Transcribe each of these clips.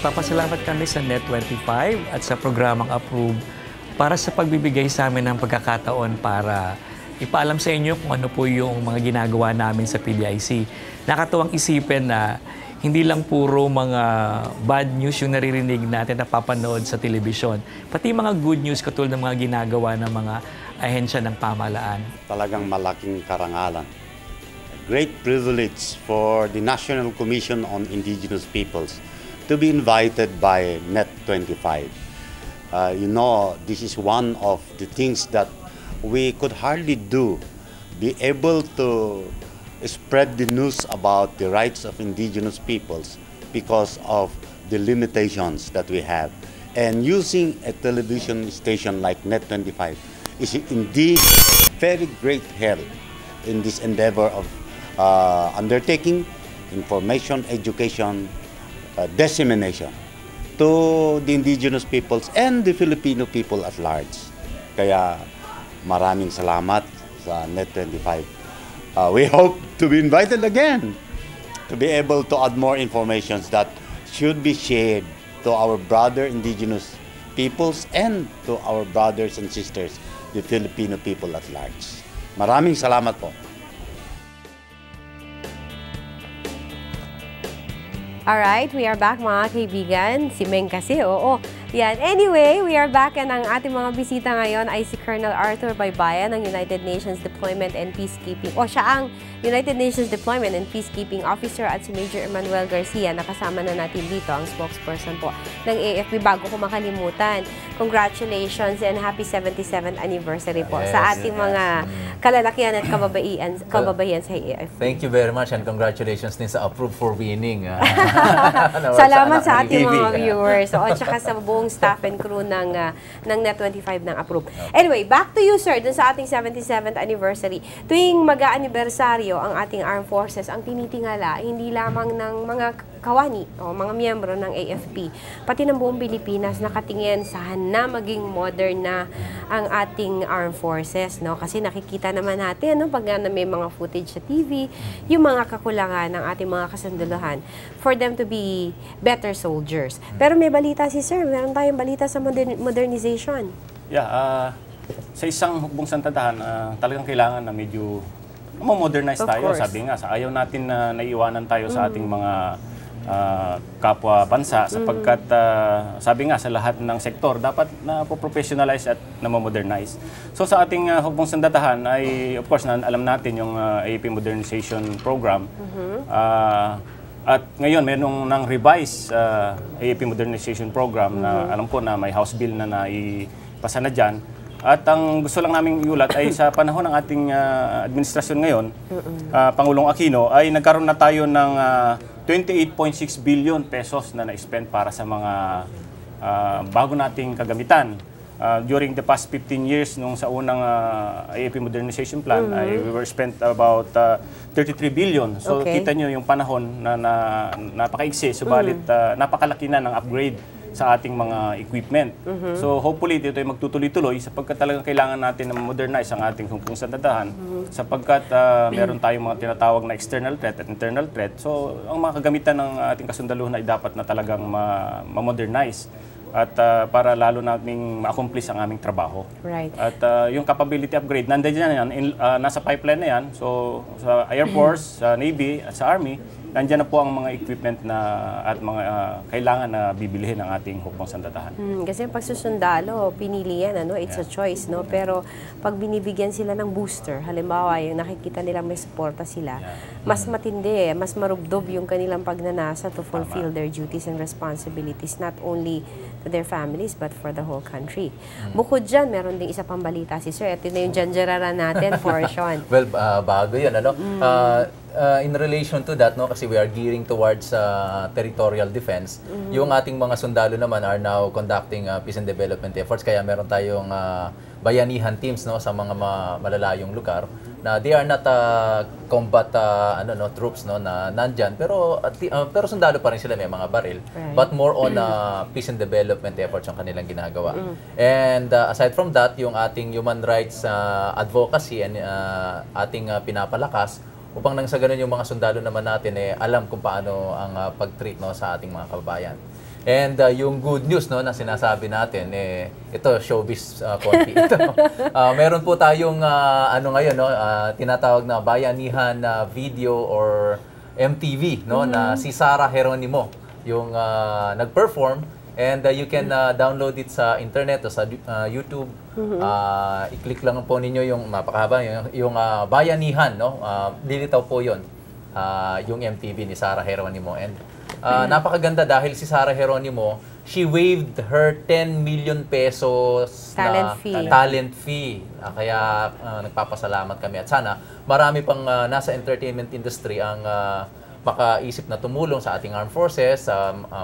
nagpapasalamat kami sa Net25 at sa programang Approve para sa pagbibigay sa amin ng pagkakataon para ipaalam sa inyo kung ano po yung mga ginagawa namin sa PDIC. Nakatuwang isipin na hindi lang puro mga bad news yung naririnig natin na papanood sa telebisyon, pati mga good news katulad ng mga ginagawa ng mga ahensya ng pamahalaan. Talagang malaking karangalan. Great privilege for the National Commission on Indigenous Peoples to be invited by Net25. This is one of the things that we could hardly do, be able to spread the news about the rights of indigenous peoples because of the limitations that we have. And using a television station like Net25 is indeed a very great help in this endeavor of undertaking information, education, dissemination to the indigenous peoples and the Filipino people at large. Kaya maraming salamat sa Net25. We hope to be invited again to be able to add more information that should be shared to our brother indigenous peoples and to our brothers and sisters, the Filipino people at large. Maraming salamat po. Alright, we are back mga kaibigan. Si Meng kasi, oo. Yan. Anyway, we are back and ang ating mga bisita ngayon ay si Colonel Arthur Baybayan ng United Nations Deployment and Peacekeeping. O siya ang United Nations Deployment and Peacekeeping Officer at si Major Emmanuel Garcia. Nakasama na natin dito ang spokesperson po ng AFP. Bago ko makalimutan, congratulations and happy 77th anniversary po sa ating mga kalalakihan at kababayan sa AFP. Thank you very much and congratulations din sa Approve for winning. Salamat sa ating mga viewers. At saka sa buong staff and crew ng Net25 ng Approve. Anyway, back to you, sir, dun sa ating 77th anniversary. Tuwing mag-aanibersaryo ang ating armed forces, ang tinitingala, hindi lamang ng mga kawani o mga miyembro ng AFP, pati ng buong Pilipinas nakatingin sana maging modern na ang ating armed forces, no? Kasi nakikita naman natin, no, pag may mga footage sa TV, yung mga kakulangan ng ating mga kasunduluhan for them to be better soldiers. Pero may balita si sir, meron tayong balita sa modernization. Yeah, sa isang hukbong santatahan, talagang kailangan na medyo modernize tayo. Sabi nga, ayaw natin na naiiwanan tayo sa ating mga kapwa bansa sapagkat sabi nga sa lahat ng sektor dapat na po-professionalize at na-modernize. So sa ating hukbong sandatahan ay of course alam natin yung AFP Modernization Program. At ngayon mayroong nang revise AFP Modernization Program na alam ko na may House Bill na naipasa na dyan. At ang gusto lang naming iulat ay sa panahon ng ating administrasyon ngayon, Pangulong Aquino, ay nagkaroon na tayo ng 28.6 billion pesos na na-spend para sa mga bago nating kagamitan. During the past 15 years, nung sa unang AFP Modernization Plan, we were spent about 33 billion. So kita nyo yung panahon na napakaigsi, subalit napakalaki na ng upgrade sa ating mga equipment. So hopefully dito ay magtutuloy-tuloy sapagkat talagang kailangan natin na modernize ang ating hukbong sandatahan sapagkat meron tayong mga tinatawag na external threat at internal threat. So ang mga kagamitan ng ating kasundaluhan ay dapat na talagang ma-modernize at para lalo naming ma-accomplish ang aming trabaho. Right. At yung capability upgrade, nandiyan yan, nasa pipeline na yan. So sa Air Force, sa Navy at sa Army, nandiyan na po ang mga equipment na at mga kailangan na bibilihin ng ating hukbong sandatahan. Kasi pag susundalo, pinili yan, ano? It's a choice, no? Pero pag binibigyan sila ng booster, halimbawa, yung nakikita nilang may suporta sila, mas matindi, mas marubdob yung kanilang pagnanasa to fulfill their duties and responsibilities, not only to their families, but for the whole country. Bukod dyan, meron ding isa pang balita si Sir. Ito na yung janjarara natin, portion. Well, bago yun, ano? In relation to that, no, kasi we are gearing towards territorial defense, yung ating mga sundalo naman are now conducting peace and development efforts. Kaya meron tayong bayanihan teams, no, sa mga malalayong lugar na they are not combat troops, no, na nandyan, pero sundalo pa rin sila, may mga baril, but more on peace and development efforts ang kanilang ginagawa. And aside from that, yung ating human rights advocacy and ating pinapalakas upang nang sa ganun yung mga sundalo naman natin alam kung paano ang pag-treat, no, sa ating mga kababayan. And yung good news no na sinasabi natin ito showbiz konti ito. Meron po tayong ano ngayon no tinatawag na bayanihan na video or MTV no na si Sarah Geronimo yung nag-perform, and you can download it sa internet o sa YouTube. I-click lang po ninyo yung napakahaba yung bayanihan no. Lilitaw po 'yon. Yung MTV ni Sarah Geronimo, and napakaganda dahil si Sarah Geronimo, she waived her 10 million pesos talent fee. Kaya nagpapasalamat kami, at sana marami pang nasa entertainment industry ang makaisip na tumulong sa ating armed forces,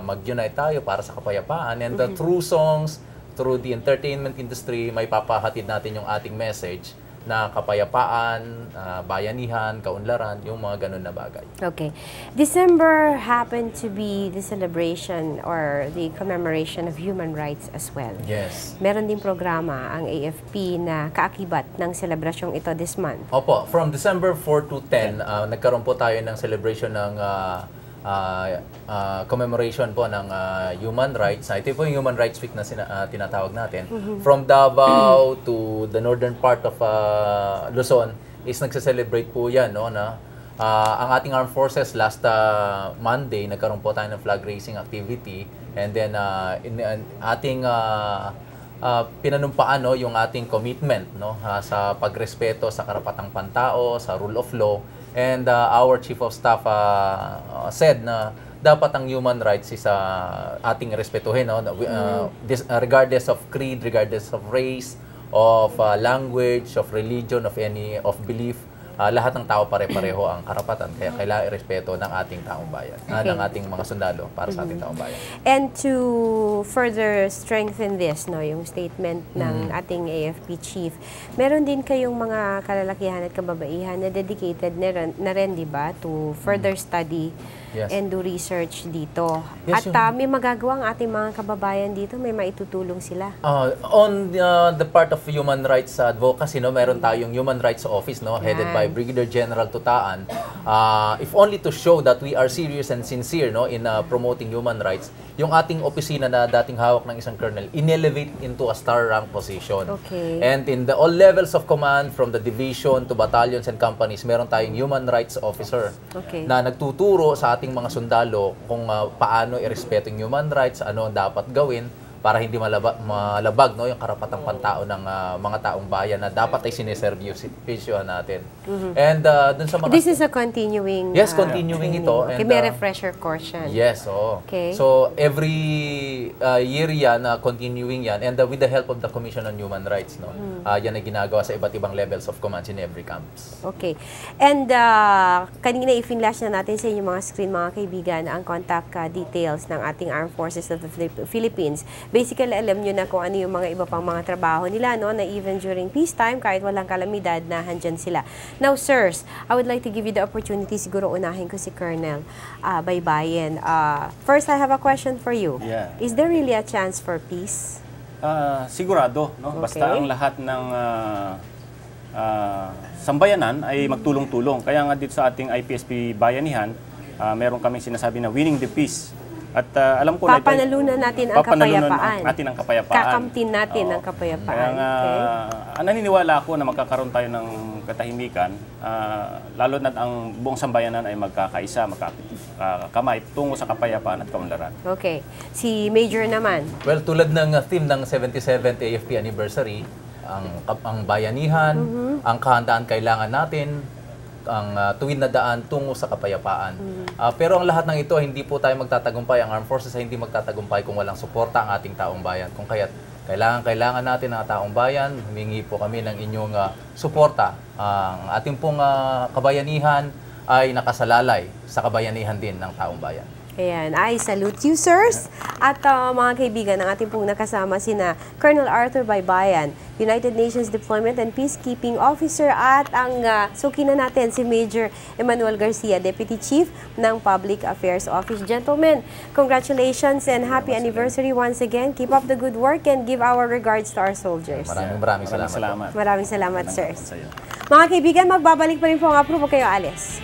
mag-unite tayo para sa kapayapaan, and through songs, through the entertainment industry, may papahatid natin yung ating message na kapayapaan, bayanihan, kaunlaran, yung mga ganun na bagay. Okay. December happened to be the celebration or the commemoration of human rights as well. Yes. Meron din programa ang AFP na kaakibat ng selebrasyong ito this month. Opo, from December 4 to 10, nagkaroon po tayo ng celebration ng commemoration po ng human rights. Ito po yung Human Rights Week na tinatawag natin. From Davao to the northern part of Luzon is nagse-celebrate po yan. No, na, ang ating armed forces last Monday, nagkaroon po tayo ng flag raising activity, and then ating pinanumpaan no, yung ating commitment no, sa pagrespeto sa karapatang pantao, sa rule of law. And our Chief of Staff said na dapat ang human rights is ating respetuhin, no? Regardless of creed, regardless of race, of language, of religion, of belief, lahat ng tao pare-pareho ang karapatan. Kaya kailangan irespeto ng ating taong bayan, ng ating mga sundalo para sa ating taong bayan. And to further strengthen this, no, yung statement ng ating AFP chief, meron din kayong mga kalalakihan at kababaihan na dedicated na rin, di ba, to further study and do research dito. Yes, at may magagawa ang ating mga kababayan dito, may maitutulong sila. On the part of human rights advocacy, no, meron tayong Human Rights Office, no, headed by Brigadier General Tutaan. If only to show that we are serious and sincere no, in promoting human rights, yung ating opisina na dating hawak ng isang colonel, in-elevate into a star rank position. Okay. And in all levels of command, from the division to battalions and companies, meron tayong human rights officer na nagtuturo sa ating mga sundalo kung paano irespeto yung human rights, ano ang dapat gawin para hindi malabag no, yung karapatang pantao ng mga taong bayan na dapat ay sineservisyohan natin. And dun sa mga... This is a continuing... Yes, continuing ito. Okay, And, may refresher course yan. Yes, oo. Okay. So, every year yan, continuing yan. And with the help of the Commission on Human Rights, no, yan ay ginagawa sa iba't ibang levels of commands in every camps. Okay. And kanina i-flash na natin sa inyong mga screen, mga kaibigan, ang contact details ng ating Armed Forces of the Philippines. Basically, alam nyo na kung ano yung mga iba pang mga trabaho nila, no, na even during peacetime, kahit walang kalamidad, na handyan sila. Now, sirs, I would like to give you the opportunity, siguro unahin ko si Colonel Baybayin. First, I have a question for you. Yeah. Is there really a chance for peace? Sigurado, no? Okay. Basta ang lahat ng sambayanan ay magtulong-tulong. Kaya nga dito sa ating IPSP Bayanihan, meron kaming sinasabi na winning the peace. At alam ko papanalunan natin ang kapayapaan. Ang kapayapaan. Kakamtin natin ang kapayapaan. Kaya nga, naniniwala ako na magkakaroon tayo ng katahimikan, lalo na ang buong sambayanan ay magkakaisa, magkakamay tungo sa kapayapaan at kaunlaran. Okay. Si Major naman. Well, tulad ng theme ng 77th AFP anniversary, ang bayanihan, ang kahandaan kailangan natin, ang tuwid na daan tungo sa kapayapaan. Pero ang lahat ng ito, hindi po tayo magtatagumpay. Ang armed forces ay hindi magtatagumpay kung walang suporta ang ating taong bayan. Kung kaya't kailangan natin ang taong bayan, humingi po kami ng inyong suporta. Ang ating pong kabayanihan ay nakasalalay sa kabayanihan din ng taong bayan. Ayan, I salute you, sirs. At mga kaibigan, ang ating pong nakasama sina Colonel Arthur Baybayin, United Nations Deployment and Peacekeeping Officer, at ang sukina natin si Major Emmanuel Garcia, Deputy Chief ng Public Affairs Office. Gentlemen, congratulations and happy anniversary once again. Keep up the good work and give our regards to our soldiers. Maraming salamat. Maraming salamat, sirs. Mga kaibigan, magbabalik pa rin po ang Approve. Huwag kayo alis.